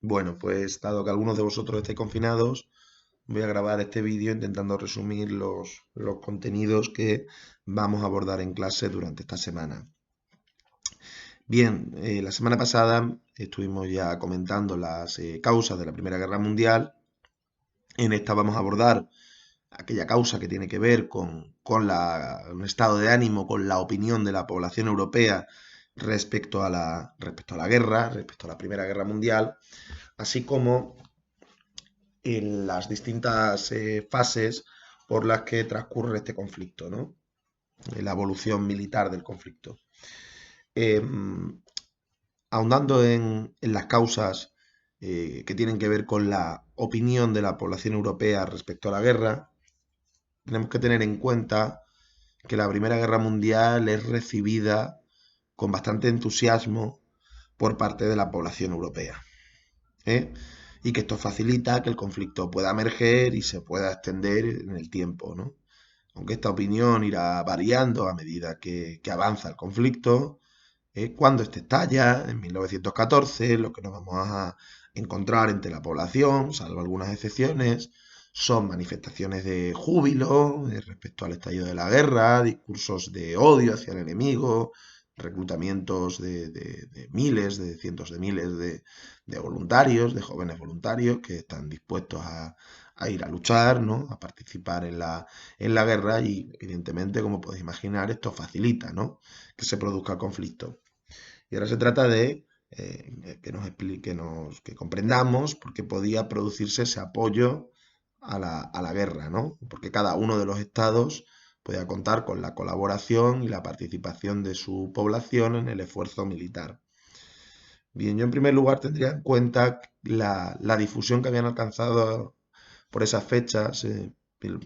Bueno, pues dado que algunos de vosotros estáis confinados, voy a grabar este vídeo intentando resumir los contenidos que vamos a abordar en clase durante esta semana. Bien, la semana pasada estuvimos ya comentando las causas de la Primera Guerra Mundial. En esta vamos a abordar aquella causa que tiene que ver con un estado de ánimo, con la opinión de la población europea respecto a la guerra, respecto a la Primera Guerra Mundial, así como en las distintas fases por las que transcurre este conflicto, ¿no? La evolución militar del conflicto. Eh, Ahondando en las causas que tienen que ver con la opinión de la población europea respecto a la guerra, tenemos que tener en cuenta que la Primera Guerra Mundial es recibida con bastante entusiasmo por parte de la población europea, ¿eh? Y que esto facilita que el conflicto pueda emerger y se pueda extender en el tiempo, ¿no? Aunque esta opinión irá variando a medida que avanza el conflicto. Cuando este estalla, en 1914, lo que nos vamos a encontrar entre la población, salvo algunas excepciones, son manifestaciones de júbilo respecto al estallido de la guerra, discursos de odio hacia el enemigo, reclutamientos de miles, de cientos de miles de voluntarios, de jóvenes voluntarios que están dispuestos a ir a luchar, ¿no? A participar en la guerra y, evidentemente, como podéis imaginar, esto facilita, ¿no? Que se produzca el conflicto. Y ahora se trata de que nos explique, que comprendamos por qué podía producirse ese apoyo a la guerra, ¿no? Porque cada uno de los estados podía contar con la colaboración y la participación de su población en el esfuerzo militar. Bien, yo en primer lugar tendría en cuenta la difusión que habían alcanzado por esas fechas,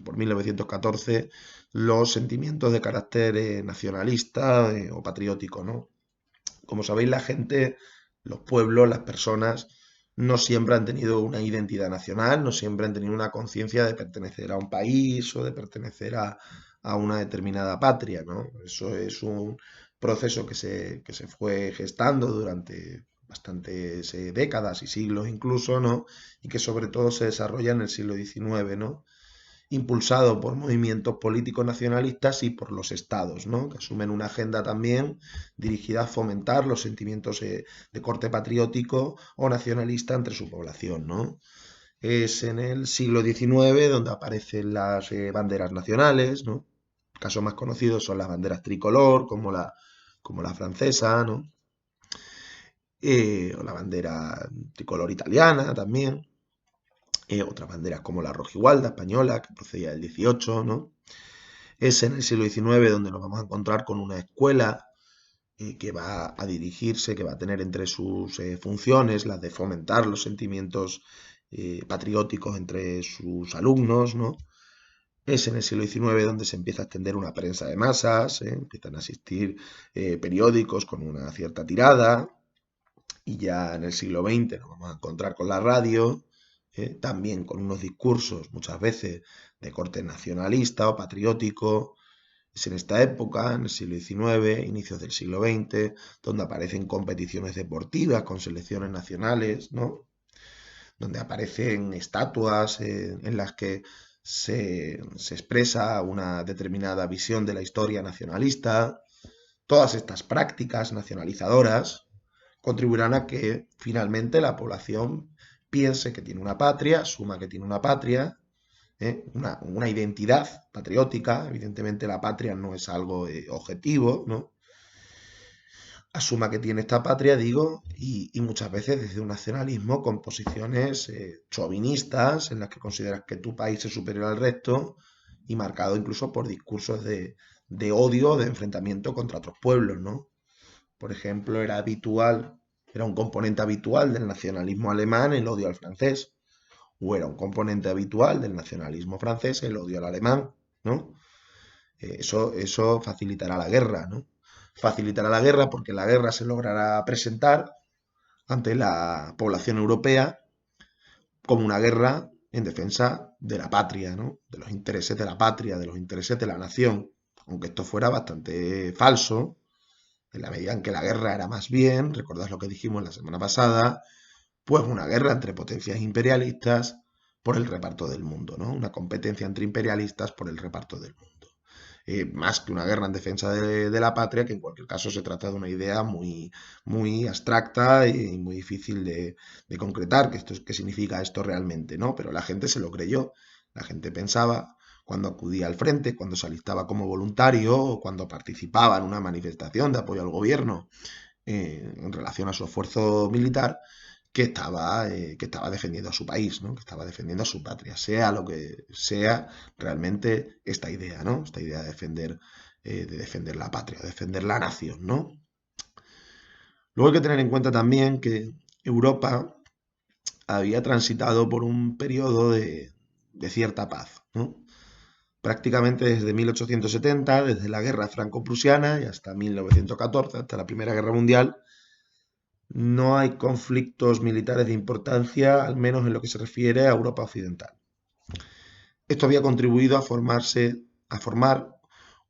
por 1914, los sentimientos de carácter nacionalista o patriótico, ¿no? Como sabéis, la gente, los pueblos, las personas, no siempre han tenido una identidad nacional, no siempre han tenido una conciencia de pertenecer a un país o de pertenecer a una determinada patria, ¿no? Eso es un proceso que se fue gestando durante bastantes décadas y siglos incluso, ¿no? Y que sobre todo se desarrolla en el siglo XIX, ¿no? Impulsado por movimientos políticos nacionalistas y por los estados, ¿no? Que asumen una agenda también dirigida a fomentar los sentimientos de corte patriótico o nacionalista entre su población, ¿no? Es en el siglo XIX donde aparecen las banderas nacionales, ¿no? El caso más conocido son las banderas tricolor, como la francesa, ¿no? O la bandera tricolor italiana también. Otras banderas como la rojigualda española, que procedía del 18, ¿no? Es en el siglo XIX donde nos vamos a encontrar con una escuela que va a dirigirse, que va a tener entre sus funciones las de fomentar los sentimientos patrióticos entre sus alumnos, ¿no? Es en el siglo XIX donde se empieza a extender una prensa de masas, empiezan a asistir periódicos con una cierta tirada, y ya en el siglo XX nos vamos a encontrar con la radio, también con unos discursos muchas veces de corte nacionalista o patriótico. Es en esta época, en el siglo XIX, inicios del siglo XX, donde aparecen competiciones deportivas con selecciones nacionales, ¿no? Donde aparecen estatuas en las que se expresa una determinada visión de la historia nacionalista. Todas estas prácticas nacionalizadoras contribuirán a que finalmente la población piense que tiene una patria, asuma que tiene una patria, una identidad patriótica. Evidentemente la patria no es algo objetivo, ¿no? Asuma que tiene esta patria, digo, y muchas veces desde un nacionalismo con posiciones chauvinistas en las que consideras que tu país es superior al resto y marcado incluso por discursos de odio, de enfrentamiento contra otros pueblos, ¿no? Por ejemplo, era un componente habitual del nacionalismo alemán el odio al francés, o era un componente habitual del nacionalismo francés el odio al alemán, ¿no? Eso facilitará la guerra, ¿no? Facilitará la guerra porque la guerra se logrará presentar ante la población europea como una guerra en defensa de la patria, ¿no? De los intereses de la patria, de los intereses de la nación, aunque esto fuera bastante falso, en la medida en que la guerra era más bien, recordad lo que dijimos la semana pasada, pues una guerra entre potencias imperialistas por el reparto del mundo, ¿no? Una competencia entre imperialistas por el reparto del mundo. Más que una guerra en defensa de la patria, que en cualquier caso se trata de una idea muy abstracta y muy difícil de concretar, qué significa esto realmente, ¿no? Pero la gente se lo creyó, la gente pensaba cuando acudía al frente, cuando se alistaba como voluntario o cuando participaba en una manifestación de apoyo al gobierno en relación a su esfuerzo militar, que estaba defendiendo a su país, ¿no? Que estaba defendiendo a su patria, sea lo que sea realmente esta idea, ¿no? Esta idea de defender la patria, defender la nación, ¿no? Luego hay que tener en cuenta también que Europa había transitado por un periodo de cierta paz, ¿no? Prácticamente desde 1870, desde la guerra franco-prusiana y hasta 1914, hasta la Primera Guerra Mundial, no hay conflictos militares de importancia, al menos en lo que se refiere a Europa Occidental. Esto había contribuido a formar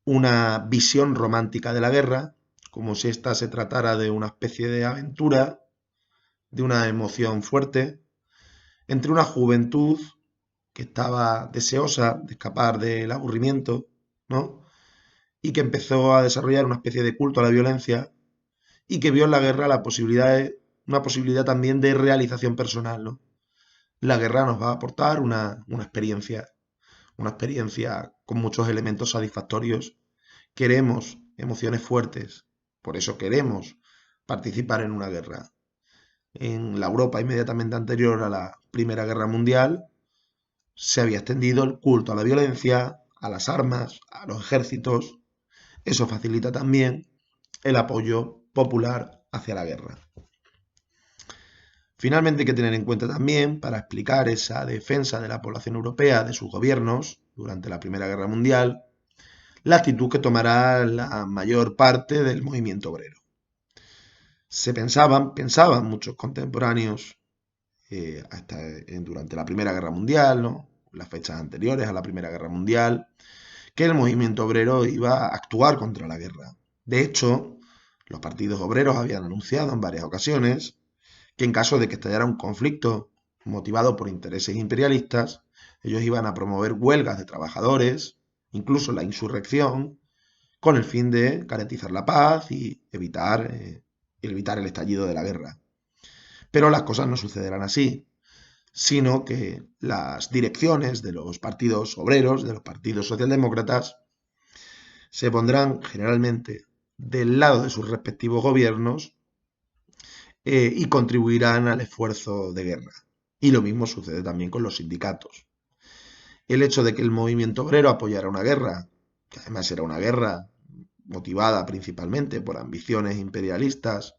una visión romántica de la guerra, como si ésta se tratara de una especie de aventura, de una emoción fuerte, entre una juventud que estaba deseosa de escapar del aburrimiento, ¿no? Y que empezó a desarrollar una especie de culto a la violencia y que vio en la guerra una posibilidad también de realización personal, ¿no? La guerra nos va a aportar una experiencia con muchos elementos satisfactorios. Queremos emociones fuertes, por eso queremos participar en una guerra. En la Europa inmediatamente anterior a la Primera Guerra Mundial se había extendido el culto a la violencia, a las armas, a los ejércitos. Eso facilita también el apoyo popular hacia la guerra. Finalmente hay que tener en cuenta también, para explicar esa defensa de la población europea de sus gobiernos durante la Primera Guerra Mundial, la actitud que tomará la mayor parte del movimiento obrero. Pensaban muchos contemporáneos durante la Primera Guerra Mundial, ¿no? Las fechas anteriores a la Primera Guerra Mundial, que el movimiento obrero iba a actuar contra la guerra. De hecho, los partidos obreros habían anunciado en varias ocasiones que en caso de que estallara un conflicto motivado por intereses imperialistas, ellos iban a promover huelgas de trabajadores, incluso la insurrección, con el fin de garantizar la paz y evitar el estallido de la guerra. Pero las cosas no sucederán así, sino que las direcciones de los partidos obreros, de los partidos socialdemócratas, se pondrán generalmente del lado de sus respectivos gobiernos y contribuirán al esfuerzo de guerra. Y lo mismo sucede también con los sindicatos. El hecho de que el movimiento obrero apoyara una guerra, que además era una guerra motivada principalmente por ambiciones imperialistas,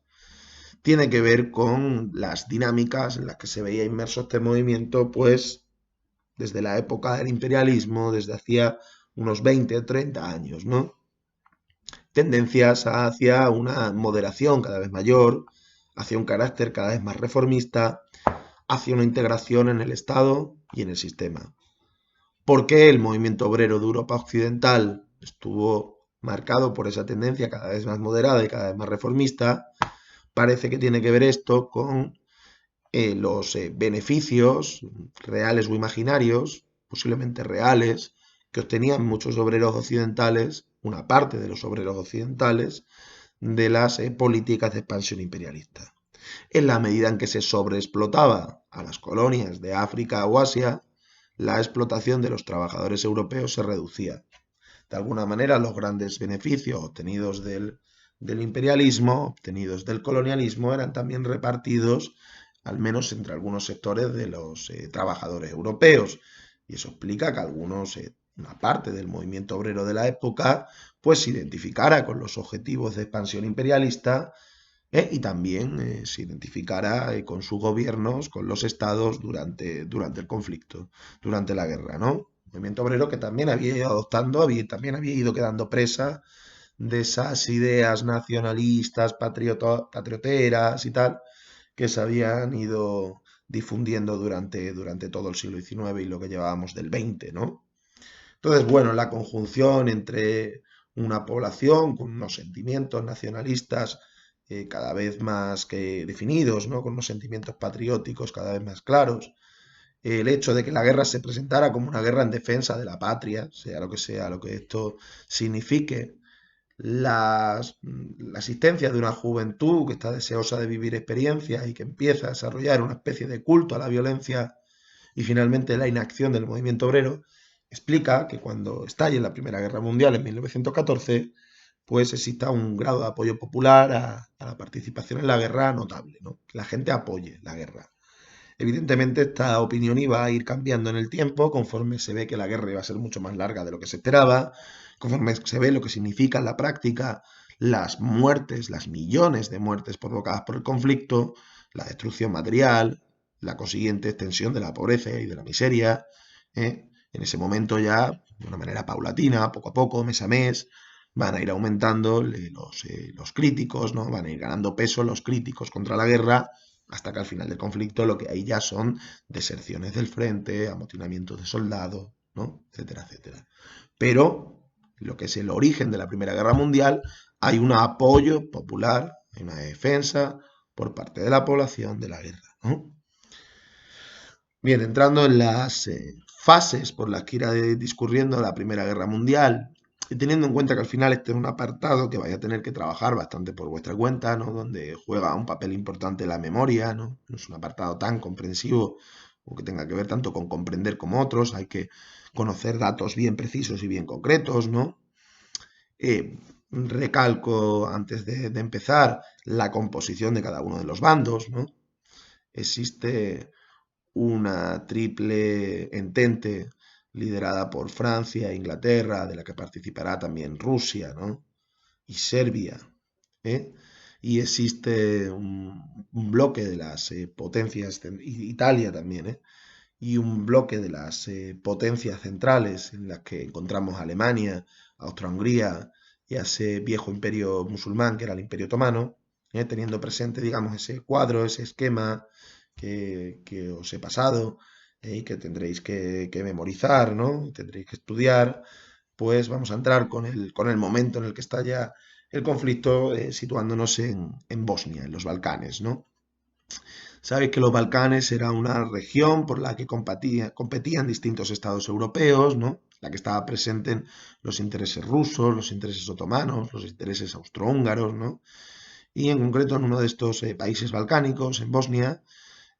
tiene que ver con las dinámicas en las que se veía inmerso este movimiento, pues desde la época del imperialismo, desde hacía unos 20 o 30 años, ¿no? Tendencias hacia una moderación cada vez mayor, hacia un carácter cada vez más reformista, hacia una integración en el Estado y en el sistema. ¿Por qué el movimiento obrero de Europa Occidental estuvo marcado por esa tendencia cada vez más moderada y cada vez más reformista? Parece que tiene que ver esto con los beneficios reales o imaginarios, posiblemente reales, que obtenían muchos obreros occidentales, una parte de los obreros occidentales, de las políticas de expansión imperialista. En la medida en que se sobreexplotaba a las colonias de África o Asia, la explotación de los trabajadores europeos se reducía. De alguna manera, los grandes beneficios obtenidos del imperialismo, obtenidos del colonialismo, eran también repartidos, al menos entre algunos sectores de los trabajadores europeos. Y eso explica que una parte del movimiento obrero de la época, pues se identificara con los objetivos de expansión imperialista y también se identificara con sus gobiernos, con los estados durante el conflicto, durante la guerra, ¿no? Movimiento obrero que también había ido adoptando, también había ido quedando presa de esas ideas nacionalistas, patrioteras y tal, que se habían ido difundiendo durante todo el siglo XIX y lo que llevábamos del XX, ¿no? Entonces, bueno, la conjunción entre una población con unos sentimientos nacionalistas cada vez más que definidos, ¿no? Con unos sentimientos patrióticos cada vez más claros. El hecho de que la guerra se presentara como una guerra en defensa de la patria, sea lo que esto signifique, la existencia de una juventud que está deseosa de vivir experiencias y que empieza a desarrollar una especie de culto a la violencia y finalmente la inacción del movimiento obrero, explica que cuando estalle la Primera Guerra Mundial en 1914, pues exista un grado de apoyo popular a la participación en la guerra notable, ¿no? Que la gente apoye la guerra. Evidentemente esta opinión iba a ir cambiando en el tiempo conforme se ve que la guerra iba a ser mucho más larga de lo que se esperaba, conforme se ve lo que significa en la práctica las muertes, las millones de muertes provocadas por el conflicto, la destrucción material, la consiguiente extensión de la pobreza y de la miseria. En ese momento ya, de una manera paulatina, poco a poco, mes a mes, van a ir aumentando los críticos, ¿no? Van a ir ganando peso los críticos contra la guerra hasta que al final del conflicto lo que hay ya son deserciones del frente, amotinamientos de soldados, ¿no? Etcétera, etcétera. Pero lo que es el origen de la Primera Guerra Mundial, hay un apoyo popular, hay una defensa por parte de la población de la guerra, ¿no? Bien, entrando en las fases por las que irá discurriendo la Primera Guerra Mundial, y teniendo en cuenta que al final este es un apartado que vais a tener que trabajar bastante por vuestra cuenta, ¿no? Donde juega un papel importante la memoria, ¿no? No es un apartado tan comprensivo o que tenga que ver tanto con comprender como otros, hay que conocer datos bien precisos y bien concretos, ¿no? Recalco antes de empezar la composición de cada uno de los bandos, ¿no? Existe una triple entente liderada por Francia e Inglaterra, de la que participará también Rusia, ¿no? Y Serbia, ¿eh? Y existe un bloque de las potencias, Italia también, ¿eh? Y un bloque de las potencias centrales en las que encontramos a Alemania, Austria-Hungría y a ese viejo imperio musulmán que era el Imperio Otomano, teniendo presente, digamos, ese cuadro, ese esquema que os he pasado y que tendréis que memorizar, ¿no? Tendréis que estudiar, pues vamos a entrar con el momento en el que está ya el conflicto, situándonos en Bosnia, en los Balcanes, ¿no? Sabéis que los Balcanes era una región por la que competían distintos estados europeos, ¿no? La que estaba presente en los intereses rusos, los intereses otomanos, los intereses austrohúngaros, ¿no? Y en concreto en uno de estos países balcánicos, en Bosnia,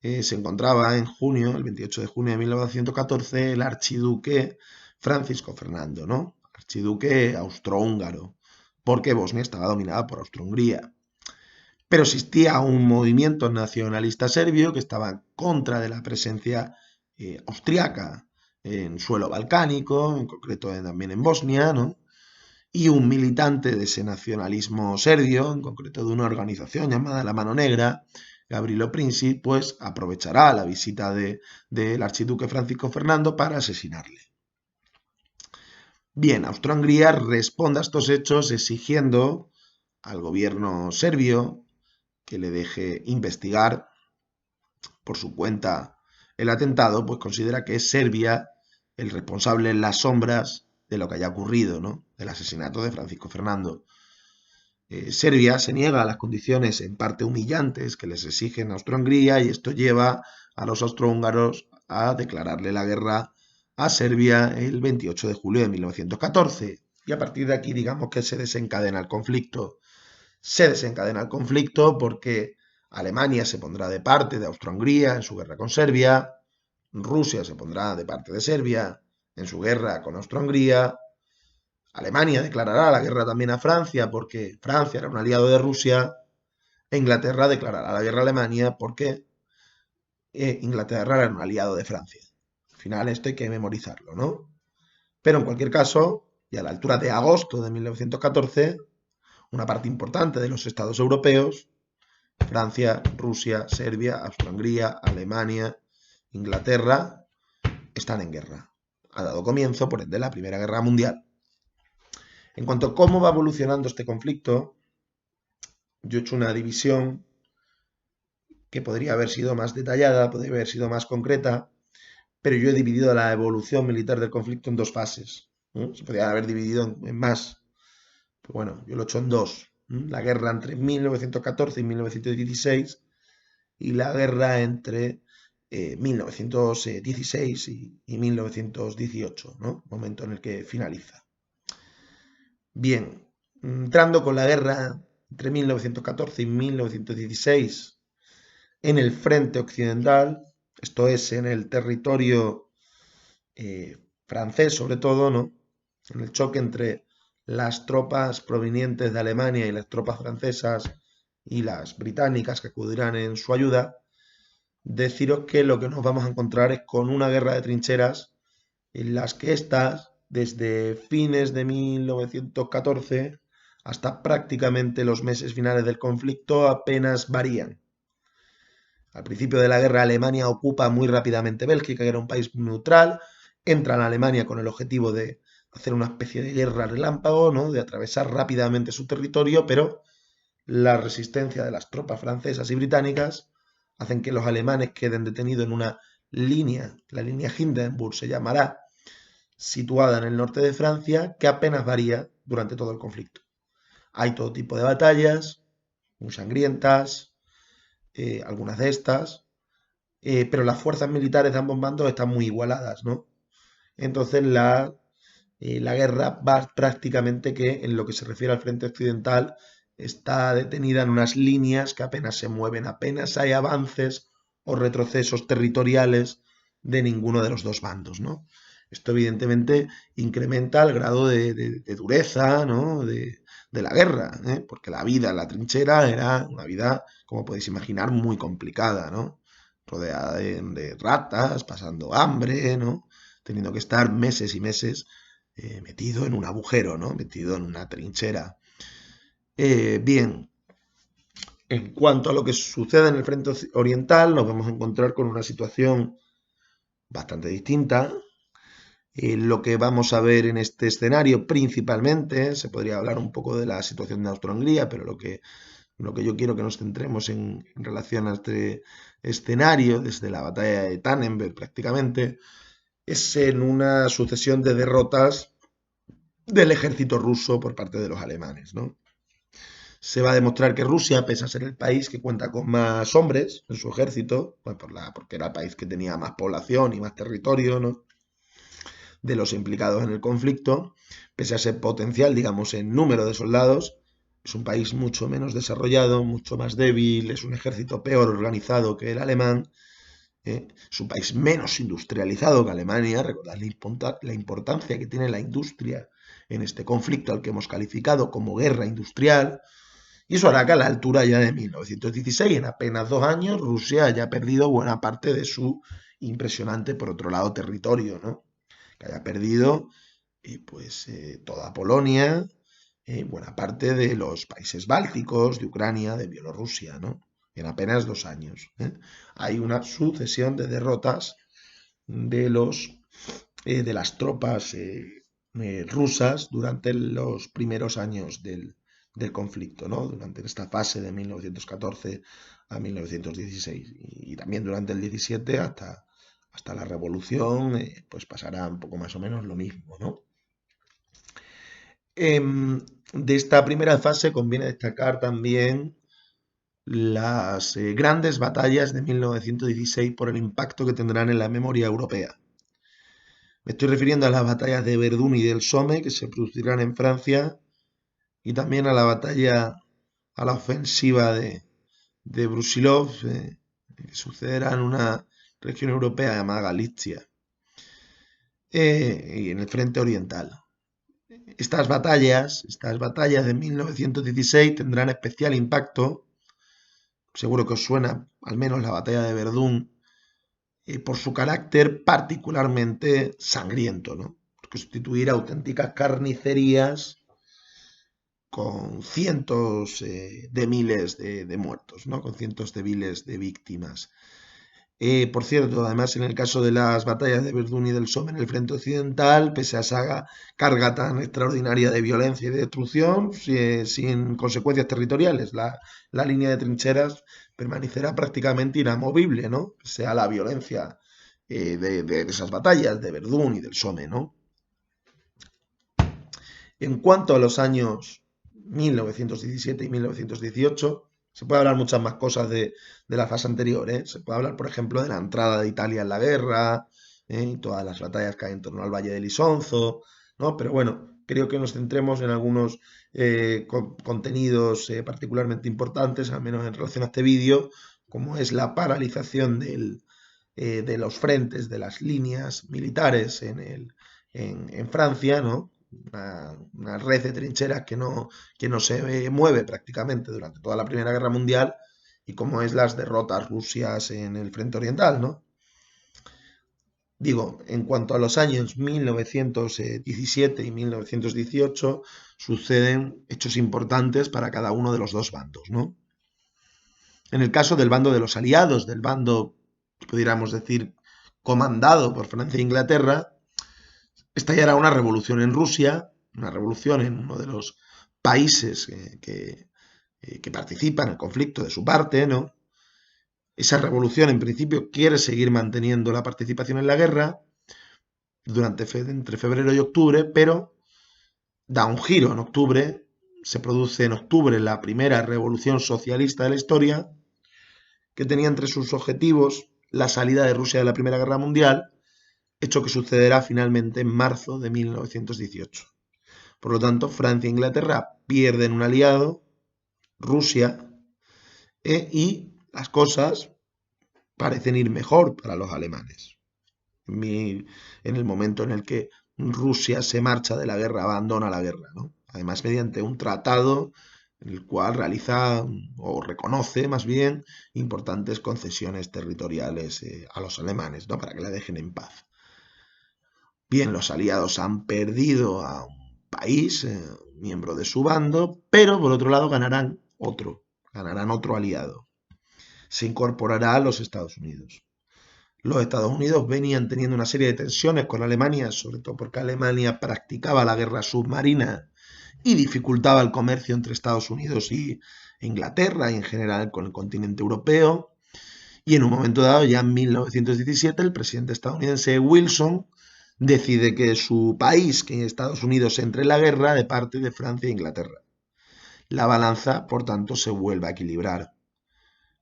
se encontraba en junio, el 28 de junio de 1914, el archiduque Francisco Fernando, ¿no? Archiduque austrohúngaro, porque Bosnia estaba dominada por Austro-Hungría. Pero existía un movimiento nacionalista serbio que estaba en contra de la presencia austriaca en suelo balcánico, en concreto también en Bosnia, ¿no? Y un militante de ese nacionalismo serbio, en concreto de una organización llamada La Mano Negra, Gavrilo Princip, pues aprovechará la visita del archiduque Francisco Fernando para asesinarle. Bien, Austro-Hungría responde a estos hechos exigiendo al gobierno serbio que le deje investigar por su cuenta el atentado, pues considera que es Serbia el responsable en las sombras de lo que haya ocurrido, ¿no? Del asesinato de Francisco Fernando. Serbia se niega a las condiciones en parte humillantes que les exigen a Austro-Hungría y esto lleva a los austrohúngaros a declararle la guerra a Serbia el 28 de julio de 1914. Y a partir de aquí digamos que se desencadena el conflicto. Se desencadena el conflicto porque Alemania se pondrá de parte de Austro-Hungría en su guerra con Serbia, Rusia se pondrá de parte de Serbia en su guerra con Austro-Hungría, Alemania declarará la guerra también a Francia porque Francia era un aliado de Rusia, e Inglaterra declarará la guerra a Alemania porque Inglaterra era un aliado de Francia. Al final esto hay que memorizarlo, ¿no? Pero en cualquier caso, y a la altura de agosto de 1914, una parte importante de los estados europeos, Francia, Rusia, Serbia, Austria-Hungría, Alemania, Inglaterra, están en guerra. Ha dado comienzo, por ende, la Primera Guerra Mundial. En cuanto a cómo va evolucionando este conflicto, yo he hecho una división que podría haber sido más detallada, podría haber sido más concreta, pero yo he dividido la evolución militar del conflicto en dos fases, ¿no? Se podría haber dividido en más, pero bueno, yo lo he hecho en dos. La guerra entre 1914 y 1916 y la guerra entre 1916 y 1918, ¿no? Momento en el que finaliza. Bien, entrando con la guerra entre 1914 y 1916 en el frente occidental, esto es, en el territorio francés sobre todo, ¿no? En el choque entre las tropas provenientes de Alemania y las tropas francesas y las británicas que acudirán en su ayuda, deciros que lo que nos vamos a encontrar es con una guerra de trincheras en las que estas, desde fines de 1914 hasta prácticamente los meses finales del conflicto, apenas varían. Al principio de la guerra, Alemania ocupa muy rápidamente Bélgica, que era un país neutral, entra en Alemania con el objetivo de hacer una especie de guerra relámpago, ¿no? De atravesar rápidamente su territorio, pero la resistencia de las tropas francesas y británicas hacen que los alemanes queden detenidos en una línea, la línea Hindenburg se llamará, situada en el norte de Francia, que apenas varía durante todo el conflicto. Hay todo tipo de batallas, muy sangrientas, algunas de estas, pero las fuerzas militares de ambos bandos están muy igualadas, ¿no? Entonces la guerra va prácticamente que en lo que se refiere al frente occidental está detenida en unas líneas que apenas se mueven, apenas hay avances o retrocesos territoriales de ninguno de los dos bandos, ¿no? Esto evidentemente incrementa el grado de dureza, ¿no? de la guerra, ¿eh? Porque la vida en la trinchera era una vida, como podéis imaginar, muy complicada, ¿no? Rodeada de ratas, pasando hambre, ¿no? Teniendo que estar meses y meses metido en un agujero, ¿no? Metido en una trinchera. Bien, en cuanto a lo que sucede en el frente oriental, nos vamos a encontrar con una situación bastante distinta. Lo que vamos a ver en este escenario principalmente, se podría hablar un poco de la situación de Austria-Hungría, pero lo que yo quiero que nos centremos en relación a este escenario, desde la batalla de Tannenberg prácticamente, es en una sucesión de derrotas del ejército ruso por parte de los alemanes, ¿no? Se va a demostrar que Rusia, pese a ser el país que cuenta con más hombres en su ejército, pues porque era el país que tenía más población y más territorio, ¿no? De los implicados en el conflicto, pese a ser potencial, digamos, en número de soldados, es un país mucho menos desarrollado, mucho más débil, es un ejército peor organizado que el alemán, es un país menos industrializado que Alemania. Recordad la importancia que tiene la industria en este conflicto al que hemos calificado como guerra industrial. Y eso hará que a la altura ya de 1916, en apenas 2 años, Rusia haya perdido buena parte de su impresionante, por otro lado, territorio, ¿no? Que haya perdido toda Polonia, buena parte de los países bálticos, de Ucrania, de Bielorrusia, ¿no? En apenas 2 años. Hay una sucesión de derrotas de de las tropas rusas durante los primeros años del conflicto, ¿no? Durante esta fase de 1914 a 1916 y también durante el 17 hasta la revolución, pues pasará un poco más o menos lo mismo, ¿no? De esta primera fase conviene destacar también las grandes batallas de 1916 por el impacto que tendrán en la memoria europea. Me estoy refiriendo a las batallas de Verdún y del Somme, que se producirán en Francia, y también a a la ofensiva de Brusilov, que sucederá en una región europea llamada Galicia, y en el frente oriental. Estas batallas de 1916 tendrán especial impacto, seguro que os suena al menos la batalla de Verdún, por su carácter particularmente sangriento, ¿no? Constituir auténticas carnicerías con cientos de miles de muertos, ¿no? Con cientos de miles de víctimas. Por cierto, además en el caso de las batallas de Verdún y del Somme en el frente occidental, pese a esa carga tan extraordinaria de violencia y de destrucción, sin consecuencias territoriales, la línea de trincheras permanecerá prácticamente inamovible, ¿no? Sea la violencia de esas batallas de Verdún y del Somme, ¿no? En cuanto a los años 1917 y 1918. Se puede hablar muchas más cosas de la fase anterior, ¿eh? Se puede hablar, por ejemplo, de la entrada de Italia en la guerra, y todas las batallas que hay en torno al Valle del Isonzo, ¿no? Pero bueno, creo que nos centremos en algunos contenidos particularmente importantes, al menos en relación a este vídeo, como es la paralización de los frentes, de las líneas militares en Francia, ¿no? Una red de trincheras que no se mueve prácticamente durante toda la Primera Guerra Mundial, y como es las derrotas rusias en el frente oriental, ¿no? Digo, en cuanto a los años 1917 y 1918, suceden hechos importantes para cada uno de los dos bandos, ¿no? En el caso del bando de los aliados, del bando, pudiéramos decir, comandado por Francia e Inglaterra, estallará una revolución en Rusia, una revolución en uno de los países que participan en el conflicto de su parte, ¿no? Esa revolución, en principio, quiere seguir manteniendo la participación en la guerra entre febrero y octubre, pero da un giro en octubre. Se produce en octubre la primera revolución socialista de la historia, que tenía entre sus objetivos la salida de Rusia de la Primera Guerra Mundial, hecho que sucederá finalmente en marzo de 1918. Por lo tanto, Francia e Inglaterra pierden un aliado, Rusia, y las cosas parecen ir mejor para los alemanes. En el momento en el que Rusia se marcha de la guerra, abandona la guerra, ¿no? Además, mediante un tratado en el cual realiza o reconoce más bien importantes concesiones territoriales a los alemanes, ¿no? Para que la dejen en paz. Bien, los aliados han perdido a un país, miembro de su bando, pero por otro lado ganarán otro aliado. Se incorporará a los Estados Unidos. Los Estados Unidos venían teniendo una serie de tensiones con Alemania, sobre todo porque Alemania practicaba la guerra submarina y dificultaba el comercio entre Estados Unidos y Inglaterra y en general con el continente europeo. Y en un momento dado, ya en 1917, el presidente estadounidense Wilson decide que su país, que Estados Unidos, entre en la guerra de parte de Francia e Inglaterra. La balanza, por tanto, se vuelve a equilibrar.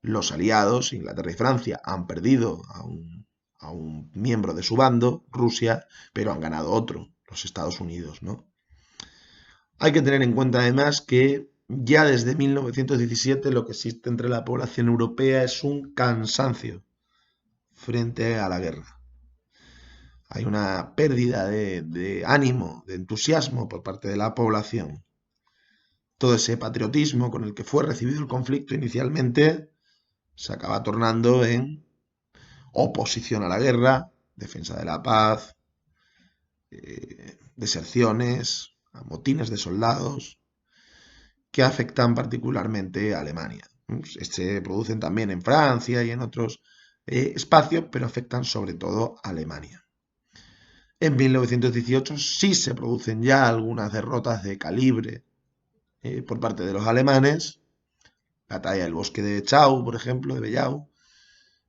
Los aliados, Inglaterra y Francia, han perdido a un miembro de su bando, Rusia, pero han ganado otro, los Estados Unidos, ¿no? Hay que tener en cuenta además que ya desde 1917 lo que existe entre la población europea es un cansancio frente a la guerra. Hay una pérdida de ánimo, de entusiasmo por parte de la población. Todo ese patriotismo con el que fue recibido el conflicto inicialmente se acaba tornando en oposición a la guerra, defensa de la paz, deserciones, motines de soldados, que afectan particularmente a Alemania. Se producen también en Francia y en otros espacios, pero afectan sobre todo a Alemania. En 1918 sí se producen ya algunas derrotas de calibre por parte de los alemanes. La batalla del bosque de Chau, por ejemplo, de Bellau,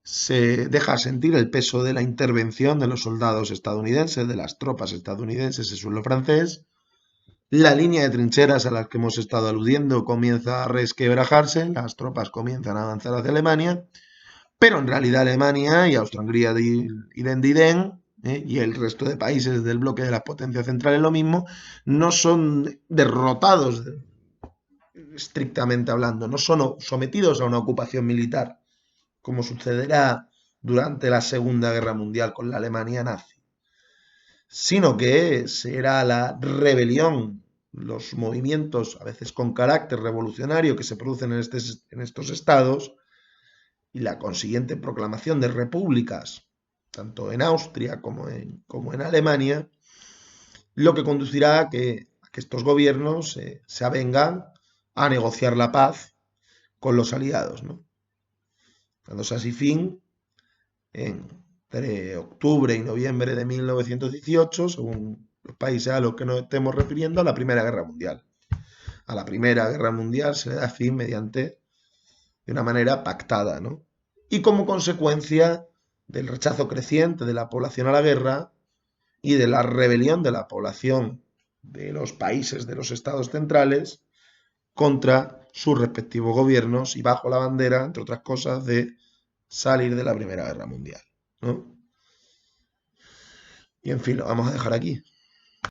se deja sentir el peso de la intervención de los soldados estadounidenses, de las tropas estadounidenses en suelo francés. La línea de trincheras a las que hemos estado aludiendo comienza a resquebrajarse, las tropas comienzan a avanzar hacia Alemania, pero en realidad Alemania y Austria-Hungría y Dendiden y el resto de países del bloque de las potencias centrales lo mismo, no son derrotados estrictamente hablando, no son sometidos a una ocupación militar, como sucederá durante la Segunda Guerra Mundial con la Alemania nazi, sino que será la rebelión, los movimientos, a veces con carácter revolucionario, que se producen en estos estados, y la consiguiente proclamación de repúblicas, tanto en Austria como en Alemania, lo que conducirá a que estos gobiernos se avengan a negociar la paz con los aliados, ¿no? Dándose así fin entre octubre y noviembre de 1918, según los países a los que nos estemos refiriendo, a la Primera Guerra Mundial. A la Primera Guerra Mundial se le da fin de una manera pactada, ¿no? Y como consecuencia del rechazo creciente de la población a la guerra y de la rebelión de la población de los países de los estados centrales, contra sus respectivos gobiernos y bajo la bandera, entre otras cosas, de salir de la Primera Guerra Mundial, ¿no? Y en fin, lo vamos a dejar aquí.